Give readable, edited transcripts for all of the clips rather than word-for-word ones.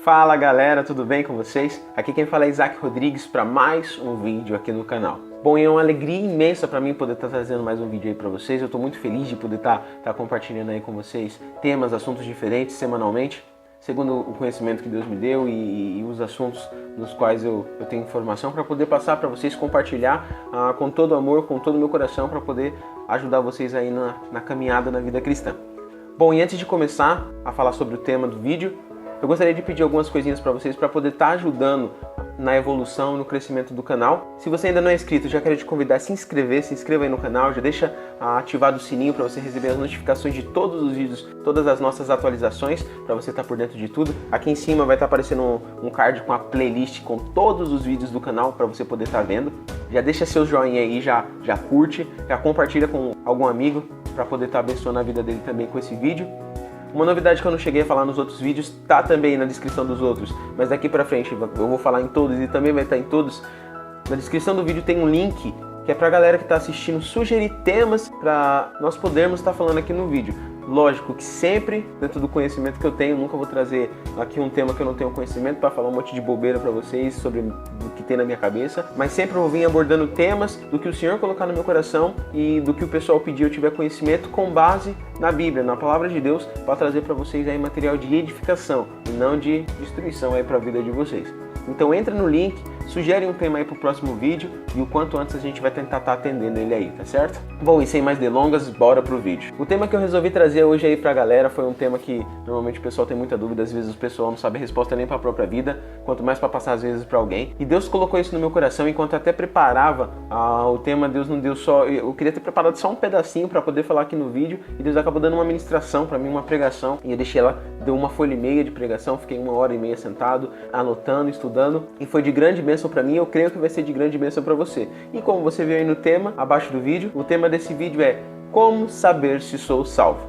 Fala galera, tudo bem com vocês? Aqui quem fala é Isaac Rodrigues para mais um vídeo aqui no canal. Bom, é uma alegria imensa para mim poder estar trazendo mais um vídeo aí para vocês. Eu estou muito feliz de poder estar compartilhando aí com vocês temas, assuntos diferentes semanalmente, segundo o conhecimento que Deus me deu e os assuntos nos quais eu tenho informação para poder passar para vocês, compartilhar com todo amor, com todo o meu coração, para poder ajudar vocês aí na caminhada na vida cristã. Bom, e antes de começar a falar sobre o tema do vídeo, eu gostaria de pedir algumas coisinhas para vocês para poder estar ajudando na evolução e no crescimento do canal. Se você ainda não é inscrito, já quero te convidar a se inscreva aí no canal, já deixa ativado o sininho para você receber as notificações de todos os vídeos, todas as nossas atualizações, para você estar por dentro de tudo. Aqui em cima vai estar aparecendo um card com a playlist com todos os vídeos do canal para você poder estar vendo. Já deixa seu joinha aí, já curte, já compartilha com algum amigo para poder estar abençoando a vida dele também com esse vídeo. Uma novidade que eu não cheguei a falar nos outros vídeos, tá também na descrição dos outros, mas daqui pra frente eu vou falar em todos e também vai estar em todos. Na descrição do vídeo tem um link que é pra galera que tá assistindo sugerir temas pra nós podermos estar falando aqui no vídeo. Lógico que sempre, dentro do conhecimento que eu tenho, nunca vou trazer aqui um tema que eu não tenho conhecimento para falar um monte de bobeira para vocês sobre o que tem na minha cabeça, mas sempre eu vou vir abordando temas do que o Senhor colocar no meu coração e do que o pessoal pedir eu tiver conhecimento com base na Bíblia, na Palavra de Deus, para trazer para vocês aí material de edificação e não de destruição aí para a vida de vocês. Então entra no link, sugere um tema aí pro próximo vídeo e o quanto antes a gente vai tentar estar atendendo ele aí, tá certo? Bom, e sem mais delongas, bora pro vídeo. O tema que eu resolvi trazer hoje aí pra galera foi um tema que normalmente o pessoal tem muita dúvida, às vezes o pessoal não sabe a resposta nem pra própria vida, quanto mais pra passar às vezes pra alguém. E Deus colocou isso no meu coração enquanto eu até preparava o tema. Deus não deu só, eu queria ter preparado só um pedacinho pra poder falar aqui no vídeo e Deus acabou dando uma ministração pra mim, uma pregação, e eu deixei ela, deu 1,5 folha de pregação, fiquei 1h30 sentado, anotando, estudando, e foi de grande bênção para mim, eu creio que vai ser de grande bênção para você. E como você viu aí no tema, abaixo do vídeo, o tema desse vídeo é Como saber se sou salvo?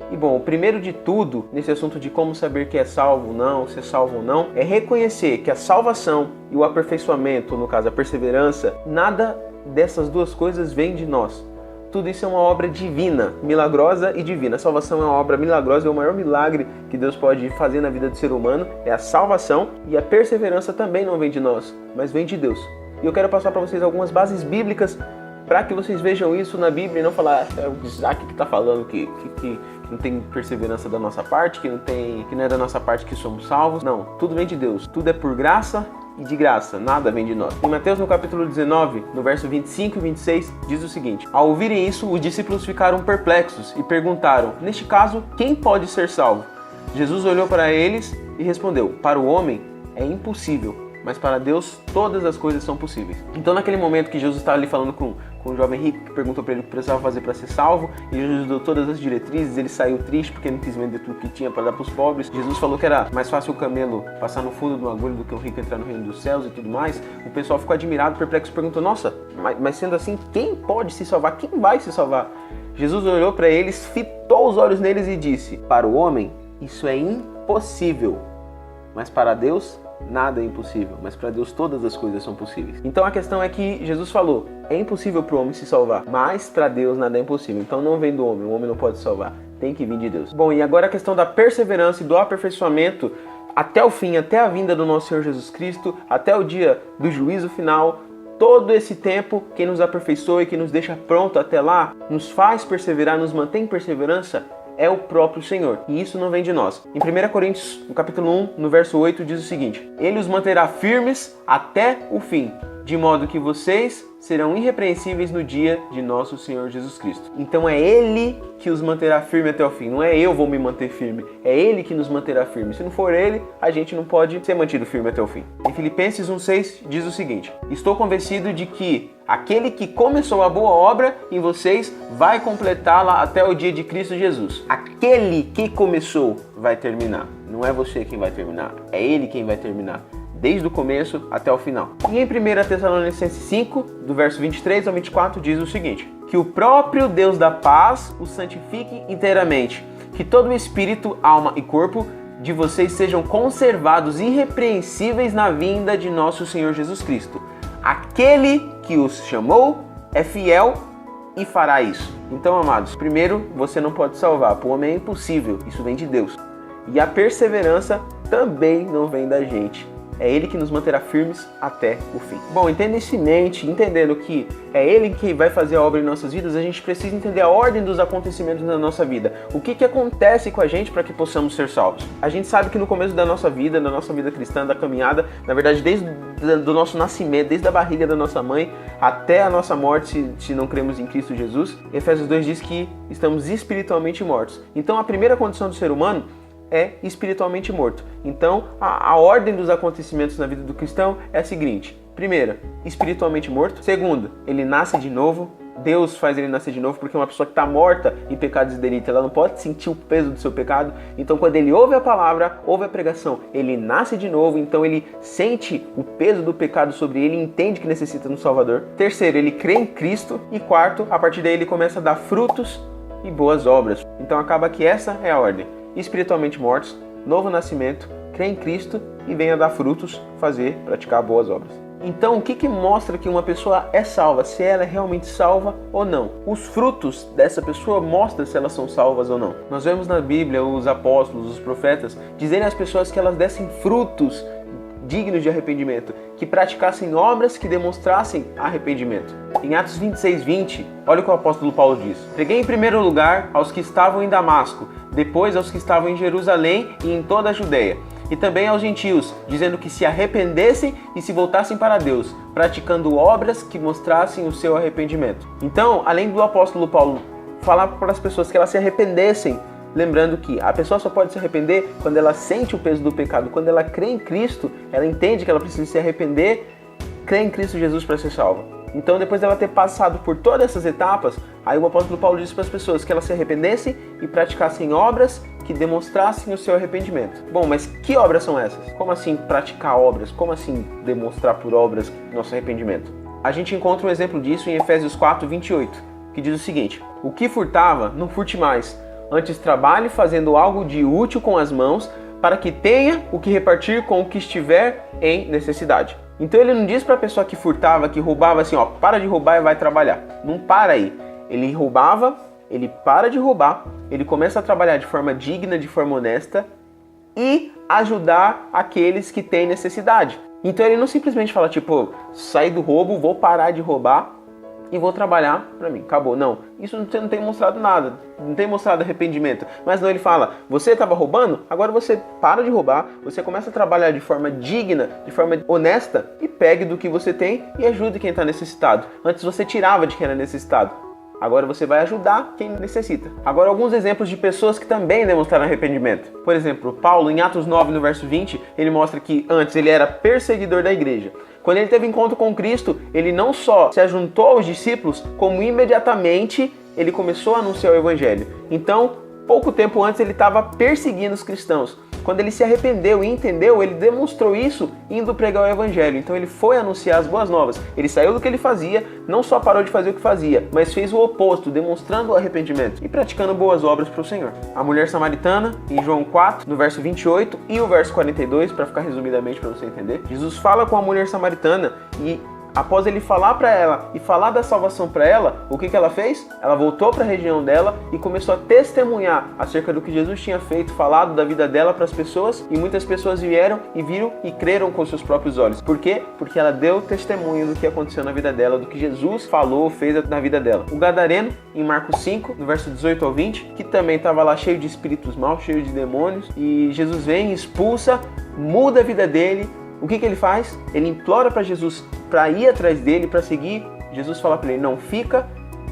E bom, o primeiro de tudo, nesse assunto de como saber que é salvo ou não, se é salvo ou não, é reconhecer que a salvação e o aperfeiçoamento, no caso a perseverança, nada dessas duas coisas vem de nós. Tudo isso é uma obra divina, milagrosa e divina. A salvação é uma obra milagrosa, é o maior milagre que Deus pode fazer na vida do ser humano, é a salvação, e a perseverança também não vem de nós, mas vem de Deus. E eu quero passar para vocês algumas bases bíblicas para que vocês vejam isso na Bíblia e não falar, é o Isaac que está falando que não tem perseverança da nossa parte, que não é da nossa parte que somos salvos. Não, tudo vem de Deus, tudo é por graça e de graça, nada vem de nós. Em Mateus, no capítulo 19, no verso 25 e 26, diz o seguinte: Ao ouvirem isso, os discípulos ficaram perplexos e perguntaram, neste caso, quem pode ser salvo? Jesus olhou para eles e respondeu, para o homem é impossível, mas para Deus todas as coisas são possíveis. Então naquele momento que Jesus estava ali falando com o jovem rico, que perguntou para ele o que precisava fazer para ser salvo, e Jesus deu todas as diretrizes, ele saiu triste porque não quis vender tudo que tinha para dar para os pobres. Jesus falou que era mais fácil o camelo passar no fundo de uma agulha do que o rico entrar no reino dos céus e tudo mais. O pessoal ficou admirado, perplexo, perguntou, nossa, mas sendo assim, quem pode se salvar? Quem vai se salvar? Jesus olhou para eles, fitou os olhos neles e disse, para o homem isso é impossível, mas para Deus nada é impossível, mas para Deus todas as coisas são possíveis. Então a questão é que Jesus falou, é impossível para o homem se salvar, mas para Deus nada é impossível. Então não vem do homem, o homem não pode se salvar, tem que vir de Deus. Bom, e agora a questão da perseverança e do aperfeiçoamento até o fim, até a vinda do nosso Senhor Jesus Cristo, até o dia do juízo final. Todo esse tempo, quem nos aperfeiçoa e quem nos deixa pronto até lá, nos faz perseverar, nos mantém em perseverança, é o próprio Senhor, e isso não vem de nós. Em 1 Coríntios, no capítulo 1, no verso 8, diz o seguinte: Ele os manterá firmes até o fim, de modo que vocês serão irrepreensíveis no dia de nosso Senhor Jesus Cristo. Então é Ele que os manterá firme até o fim, não é eu vou me manter firme, é Ele que nos manterá firme. Se não for Ele, a gente não pode ser mantido firme até o fim. Em Filipenses 1,6 diz o seguinte: Estou convencido de que aquele que começou a boa obra em vocês vai completá-la até o dia de Cristo Jesus. Aquele que começou vai terminar. Não é você quem vai terminar, é Ele quem vai terminar, desde o começo até o final. E em 1 Tessalonicenses 5, do verso 23 ao 24, diz o seguinte: Que o próprio Deus da paz os santifique inteiramente, que todo o espírito, alma e corpo de vocês sejam conservados irrepreensíveis na vinda de nosso Senhor Jesus Cristo. Aquele que os chamou é fiel e fará isso. Então, amados, primeiro, você não pode salvar. Para o homem é impossível. Isso vem de Deus. E a perseverança também não vem da gente. É Ele que nos manterá firmes até o fim. Bom, entenda isso em mente, entendendo que é Ele que vai fazer a obra em nossas vidas, a gente precisa entender a ordem dos acontecimentos na nossa vida. O que acontece com a gente para que possamos ser salvos? A gente sabe que no começo da nossa vida cristã, da caminhada, na verdade, desde do nosso nascimento, desde a barriga da nossa mãe até a nossa morte, se não cremos em Cristo Jesus, Efésios 2 diz que estamos espiritualmente mortos. Então, a primeira condição do ser humano é espiritualmente morto. Então, a ordem dos acontecimentos na vida do cristão é a seguinte: primeira, espiritualmente morto. Segundo, ele nasce de novo. Deus faz ele nascer de novo, porque uma pessoa que está morta em pecados e delitos, ela não pode sentir o peso do seu pecado. Então, quando ele ouve a palavra, ouve a pregação, ele nasce de novo, então ele sente o peso do pecado sobre ele e entende que necessita de um Salvador. Terceiro, ele crê em Cristo. E quarto, a partir daí ele começa a dar frutos e boas obras. Então, acaba que essa é a ordem: espiritualmente mortos, novo nascimento, crê em Cristo e venha dar frutos, praticar boas obras. Então, o que mostra que uma pessoa é salva, se ela é realmente salva ou não? Os frutos dessa pessoa mostram se elas são salvas ou não. Nós vemos na Bíblia os apóstolos, os profetas, dizerem às pessoas que elas dessem frutos dignos de arrependimento, que praticassem obras que demonstrassem arrependimento. Em Atos 26:20, olha o que o apóstolo Paulo diz: preguei em primeiro lugar aos que estavam em Damasco, depois aos que estavam em Jerusalém e em toda a Judeia, e também aos gentios, dizendo que se arrependessem e se voltassem para Deus, praticando obras que mostrassem o seu arrependimento. Então, além do apóstolo Paulo falar para as pessoas que elas se arrependessem, lembrando que a pessoa só pode se arrepender quando ela sente o peso do pecado, quando ela crê em Cristo, ela entende que ela precisa se arrepender, crê em Cristo Jesus para ser salva. Então, depois dela ter passado por todas essas etapas, aí o apóstolo Paulo disse para as pessoas que elas se arrependessem e praticassem obras que demonstrassem o seu arrependimento. Bom, mas que obras são essas? Como assim praticar obras? Como assim demonstrar por obras nosso arrependimento? A gente encontra um exemplo disso em Efésios 4:28, que diz o seguinte: o que furtava, não furte mais, antes trabalhe fazendo algo de útil com as mãos, para que tenha o que repartir com o que estiver em necessidade. Então ele não diz para a pessoa que furtava, que roubava assim, ó, para de roubar e vai trabalhar. Não para aí. Ele roubava, ele para de roubar, ele começa a trabalhar de forma digna, de forma honesta e ajudar aqueles que têm necessidade. Então ele não simplesmente fala tipo, saí do roubo, vou parar de roubar e vou trabalhar para mim, acabou. Não, isso não tem mostrado nada, não tem mostrado arrependimento. Mas não, ele fala, você estava roubando, agora você para de roubar, você começa a trabalhar de forma digna, de forma honesta e pegue do que você tem e ajude quem está necessitado. Antes você tirava de quem era necessitado, agora você vai ajudar quem necessita. Agora, alguns exemplos de pessoas que também demonstraram arrependimento. Por exemplo, Paulo, em Atos 9, no verso 20, ele mostra que antes ele era perseguidor da igreja. Quando ele teve encontro com Cristo, ele não só se ajuntou aos discípulos, como imediatamente ele começou a anunciar o evangelho. Então, pouco tempo antes ele estava perseguindo os cristãos. Quando ele se arrependeu e entendeu, ele demonstrou isso indo pregar o evangelho. Então ele foi anunciar as boas novas. Ele saiu do que ele fazia, não só parou de fazer o que fazia, mas fez o oposto, demonstrando o arrependimento e praticando boas obras para o Senhor. A mulher samaritana, em João 4, no verso 28 e o verso 42, para ficar resumidamente para você entender, Jesus fala com a mulher samaritana e após ele falar para ela e falar da salvação para ela, o que ela fez? Ela voltou para a região dela e começou a testemunhar acerca do que Jesus tinha feito, falado da vida dela para as pessoas, e muitas pessoas vieram e viram e creram com seus próprios olhos. Por quê? Porque ela deu testemunho do que aconteceu na vida dela, do que Jesus falou, fez na vida dela. O gadareno, em Marcos 5, no verso 18 ao 20, que também estava lá cheio de espíritos maus, cheio de demônios, e Jesus vem, expulsa, muda a vida dele. O que ele faz? Ele implora para Jesus para ir atrás dele, para seguir. Jesus fala para ele, não fica,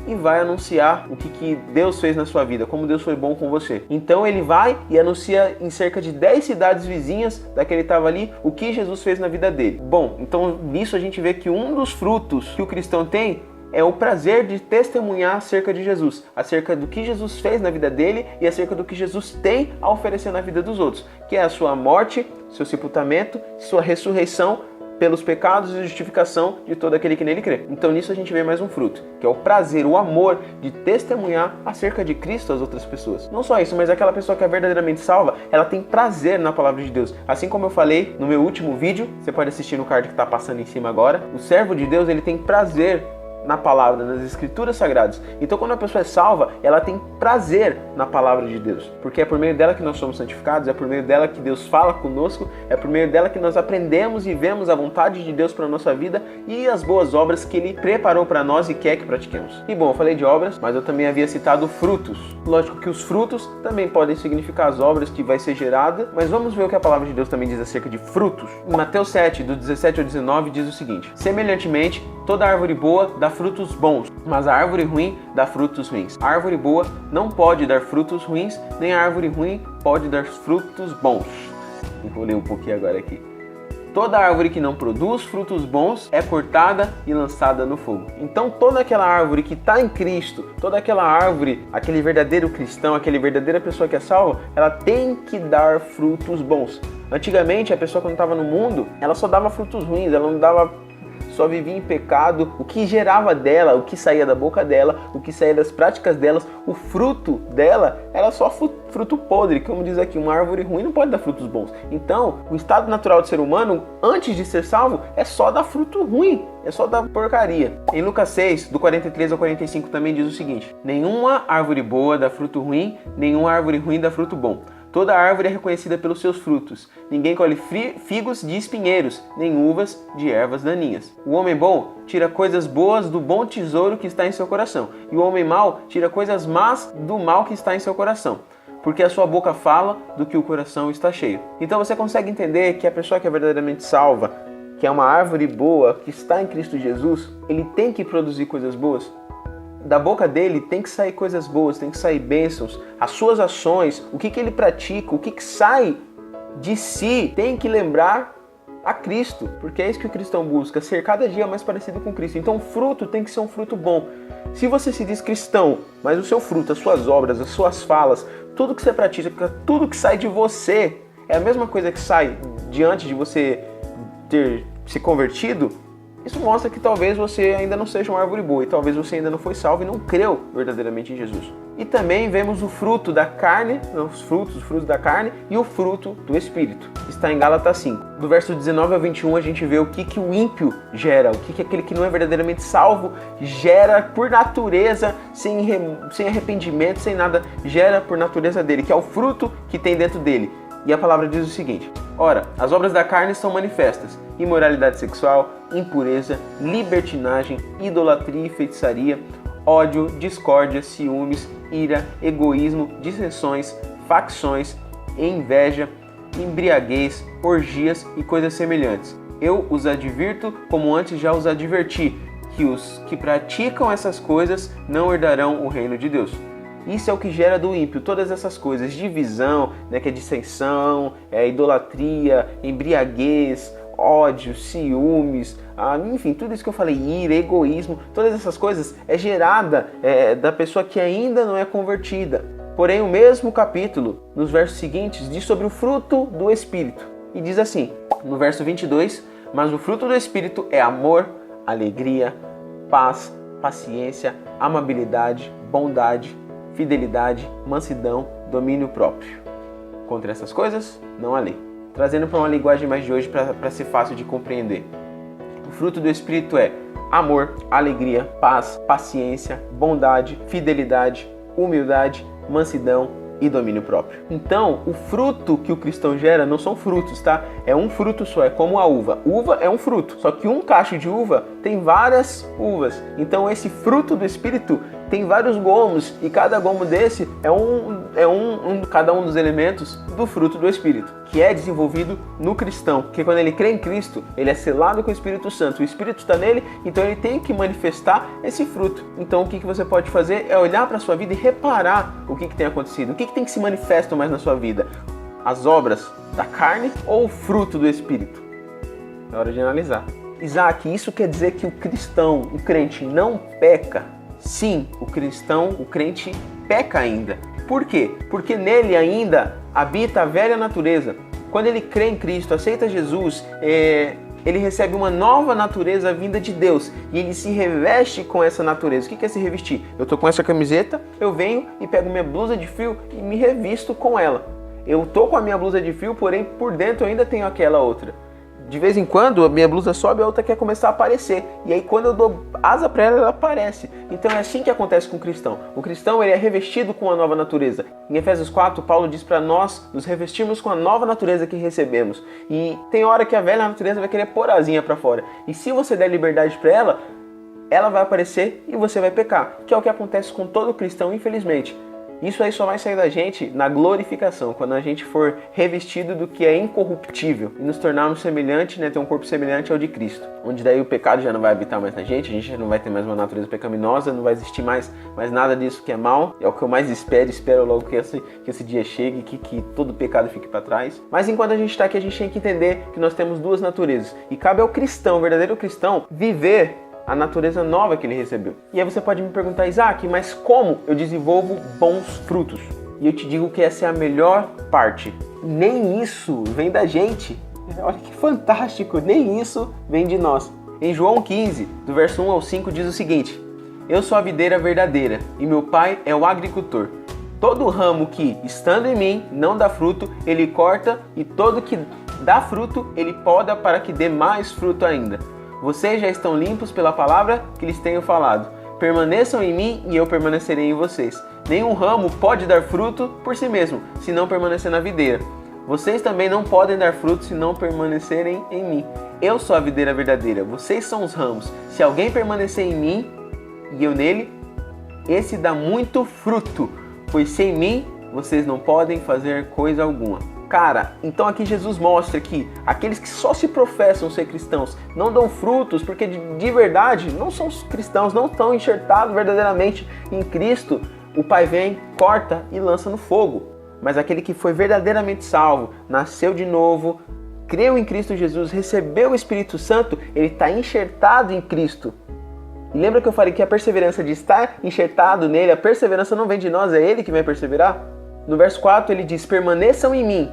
e vai anunciar o que Deus fez na sua vida, como Deus foi bom com você. Então ele vai e anuncia em cerca de 10 cidades vizinhas da que ele estava ali, o que Jesus fez na vida dele. Bom, então nisso a gente vê que um dos frutos que o cristão tem é o prazer de testemunhar acerca de Jesus, acerca do que Jesus fez na vida dele e acerca do que Jesus tem a oferecer na vida dos outros, que é a sua morte, seu sepultamento, sua ressurreição pelos pecados e justificação de todo aquele que nele crê. Então nisso a gente vê mais um fruto, que é o prazer, o amor de testemunhar acerca de Cristo às outras pessoas. Não só isso, mas aquela pessoa que é verdadeiramente salva, ela tem prazer na palavra de Deus. Assim como eu falei no meu último vídeo, você pode assistir no card que está passando em cima agora, o servo de Deus, ele tem prazer na palavra, nas escrituras sagradas. Então quando a pessoa é salva, ela tem prazer na palavra de Deus, porque é por meio dela que nós somos santificados, é por meio dela que Deus fala conosco, é por meio dela que nós aprendemos e vemos a vontade de Deus para a nossa vida e as boas obras que Ele preparou para nós e quer que pratiquemos. E bom, eu falei de obras, mas eu também havia citado frutos. Lógico que os frutos também podem significar as obras que vai ser gerada, mas vamos ver o que a palavra de Deus também diz acerca de frutos. Em Mateus 7, do 17 ao 19, diz o seguinte: semelhantemente, toda árvore boa dá frutos bons, mas a árvore ruim dá frutos ruins. A árvore boa não pode dar frutos ruins, nem a árvore ruim pode dar frutos bons. Enrolei um pouquinho agora aqui. Toda árvore que não produz frutos bons é cortada e lançada no fogo. Então toda aquela árvore que está em Cristo, toda aquela árvore, aquele verdadeiro cristão, aquela verdadeira pessoa que é salva, ela tem que dar frutos bons. Antigamente a pessoa quando estava no mundo, ela só dava frutos ruins, ela não dava... só vivia em pecado, o que gerava dela, o que saía da boca dela, o que saía das práticas delas, o fruto dela era só fruto podre, como diz aqui, uma árvore ruim não pode dar frutos bons. Então, o estado natural do ser humano, antes de ser salvo, é só dar fruto ruim, é só dar porcaria. Em Lucas 6, do 43 ao 45 também diz o seguinte: nenhuma árvore boa dá fruto ruim, nenhuma árvore ruim dá fruto bom. Toda árvore é reconhecida pelos seus frutos. Ninguém colhe figos de espinheiros, nem uvas de ervas daninhas. O homem bom tira coisas boas do bom tesouro que está em seu coração, e o homem mau tira coisas más do mal que está em seu coração, porque a sua boca fala do que o coração está cheio. Então você consegue entender que a pessoa que é verdadeiramente salva, que é uma árvore boa, que está em Cristo Jesus, ele tem que produzir coisas boas. Da boca dele tem que sair coisas boas, tem que sair bênçãos. As suas ações, o que ele pratica, o que sai de si, tem que lembrar a Cristo, porque é isso que o cristão busca, ser cada dia mais parecido com Cristo. Então o fruto tem que ser um fruto bom. Se você se diz cristão, mas o seu fruto, as suas obras, as suas falas, tudo que você pratica, tudo que sai de você, é a mesma coisa que sai diante de você ter se convertido, isso mostra que talvez você ainda não seja uma árvore boa e talvez você ainda não foi salvo e não creu verdadeiramente em Jesus. E também vemos o fruto da carne, os frutos da carne e o fruto do Espírito. Está em Gálatas 5. Do verso 19 ao 21 a gente vê o que o ímpio gera, o que aquele que não é verdadeiramente salvo gera por natureza, sem arrependimento, sem nada, gera por natureza dele, que é o fruto que tem dentro dele. E a palavra diz o seguinte: ora, as obras da carne são manifestas: imoralidade sexual, impureza, libertinagem, idolatria e feitiçaria, ódio, discórdia, ciúmes, ira, egoísmo, dissensões, facções, inveja, embriaguez, orgias e coisas semelhantes. Eu os advirto, como antes já os adverti, que os que praticam essas coisas não herdarão o reino de Deus. Isso é o que gera do ímpio, todas essas coisas, divisão, que é dissensão, idolatria, embriaguez, ódio, ciúmes, enfim, tudo isso que eu falei, ira, egoísmo, todas essas coisas é gerada da pessoa que ainda não é convertida. Porém, o mesmo capítulo, nos versos seguintes, diz sobre o fruto do Espírito. E diz assim, no verso 22, mas o fruto do Espírito é amor, alegria, paz, paciência, amabilidade, bondade, fidelidade, mansidão, domínio próprio. Contra essas coisas, não há lei. Trazendo para uma linguagem mais de hoje para ser fácil de compreender. O fruto do Espírito é amor, alegria, paz, paciência, bondade, fidelidade, humildade, mansidão e domínio próprio. Então, o fruto que o cristão gera não são frutos, tá? É um fruto só, é como a uva. Uva é um fruto, só que um cacho de uva tem várias uvas. Então, esse fruto do Espírito tem vários gomos e cada gomo desse cada um dos elementos do fruto do Espírito, que é desenvolvido no cristão, porque quando ele crê em Cristo, ele é selado com o Espírito Santo, o Espírito está nele, então ele tem que manifestar esse fruto. Então o que você pode fazer é olhar para a sua vida e reparar o que tem acontecido, o que tem que se manifestar mais na sua vida, as obras da carne ou o fruto do Espírito? É hora de analisar. Isaac, isso quer dizer que o cristão, o crente não peca? Sim, o crente peca ainda. Por quê? Porque nele ainda habita a velha natureza. Quando ele crê em Cristo, aceita Jesus, ele recebe uma nova natureza vinda de Deus e ele se reveste com essa natureza. O que é se revestir? Eu tô com essa camiseta, eu venho e pego minha blusa de frio e me revisto com ela. Eu tô com a minha blusa de frio, porém por dentro eu ainda tenho aquela outra. De vez em quando a minha blusa sobe e a outra quer começar a aparecer. E aí quando eu dou asa para ela, ela aparece. Então é assim que acontece com o cristão. O cristão ele é revestido com a nova natureza. Em Efésios 4, Paulo diz para nós nos revestirmos com a nova natureza que recebemos. E tem hora que a velha natureza vai querer pôr a asinha para fora. E se você der liberdade para ela, ela vai aparecer e você vai pecar. Que é o que acontece com todo cristão, infelizmente. Isso aí só vai sair da gente na glorificação, quando a gente for revestido do que é incorruptível e nos tornarmos semelhante, né, ter um corpo semelhante ao de Cristo. Onde daí o pecado já não vai habitar mais na gente, a gente já não vai ter mais uma natureza pecaminosa, não vai existir mais nada disso que é mal. É o que eu mais espero logo que esse dia chegue, que todo pecado fique para trás. Mas enquanto a gente está aqui, a gente tem que entender que nós temos duas naturezas. E cabe ao cristão, o verdadeiro cristão, viver a natureza nova que ele recebeu. E aí você pode me perguntar, Isaac, mas como eu desenvolvo bons frutos? E eu te digo que essa é a melhor parte. Nem isso vem da gente. Olha que fantástico, nem isso vem de nós. Em João 15, do verso 1 ao 5, diz o seguinte: Eu sou a videira verdadeira, e meu pai é o agricultor. Todo ramo que, estando em mim, não dá fruto, ele corta, e todo que dá fruto, ele poda para que dê mais fruto ainda. Vocês já estão limpos pela palavra que lhes tenho falado. Permaneçam em mim e eu permanecerei em vocês. Nenhum ramo pode dar fruto por si mesmo, se não permanecer na videira. Vocês também não podem dar fruto se não permanecerem em mim. Eu sou a videira verdadeira, vocês são os ramos. Se alguém permanecer em mim e eu nele, esse dá muito fruto, pois sem mim vocês não podem fazer coisa alguma. Cara, então aqui Jesus mostra que aqueles que só se professam ser cristãos não dão frutos porque de verdade não são cristãos, não estão enxertados verdadeiramente em Cristo. O Pai vem, corta e lança no fogo. Mas aquele que foi verdadeiramente salvo, nasceu de novo, creu em Cristo Jesus, recebeu o Espírito Santo, ele está enxertado em Cristo. E lembra que eu falei que a perseverança de estar enxertado nele, a perseverança não vem de nós, é ele que vai perseverar? No verso 4 ele diz, permaneçam em mim.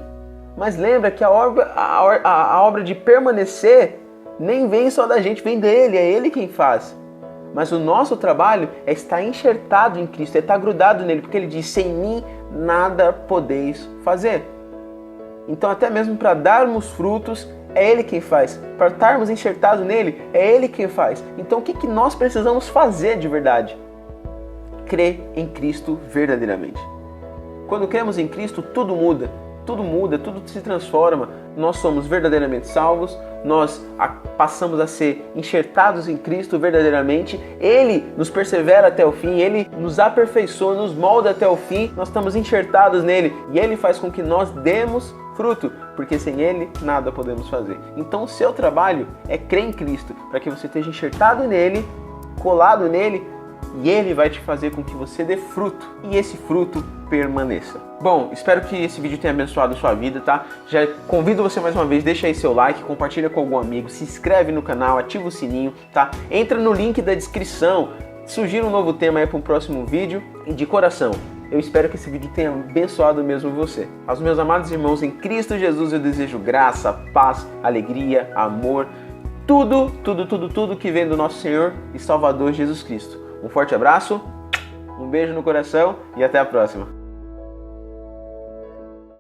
Mas lembra que a obra de permanecer nem vem só da gente, vem dele, é ele quem faz. Mas o nosso trabalho é estar enxertado em Cristo, é estar grudado nele, porque ele diz, sem mim nada podeis fazer. Então até mesmo para darmos frutos, é ele quem faz. Para estarmos enxertados nele, é ele quem faz. Então o que nós precisamos fazer de verdade? Crer em Cristo verdadeiramente. Quando cremos em Cristo, tudo muda. Tudo muda, tudo se transforma, nós somos verdadeiramente salvos, nós passamos a ser enxertados em Cristo verdadeiramente, Ele nos persevera até o fim, Ele nos aperfeiçoa, nos molda até o fim, nós estamos enxertados nele e Ele faz com que nós demos fruto, porque sem Ele nada podemos fazer. Então o seu trabalho é crer em Cristo, para que você esteja enxertado nele, colado nele, e Ele vai te fazer com que você dê fruto, e esse fruto permaneça. Bom, espero que esse vídeo tenha abençoado a sua vida, tá? Já convido você mais uma vez, deixa aí seu like, compartilha com algum amigo, se inscreve no canal, ativa o sininho, tá? Entra no link da descrição, sugira um novo tema aí para um próximo vídeo, e de coração, eu espero que esse vídeo tenha abençoado mesmo você. Aos meus amados irmãos em Cristo Jesus, eu desejo graça, paz, alegria, amor, tudo que vem do nosso Senhor e Salvador Jesus Cristo. Um forte abraço, um beijo no coração e até a próxima.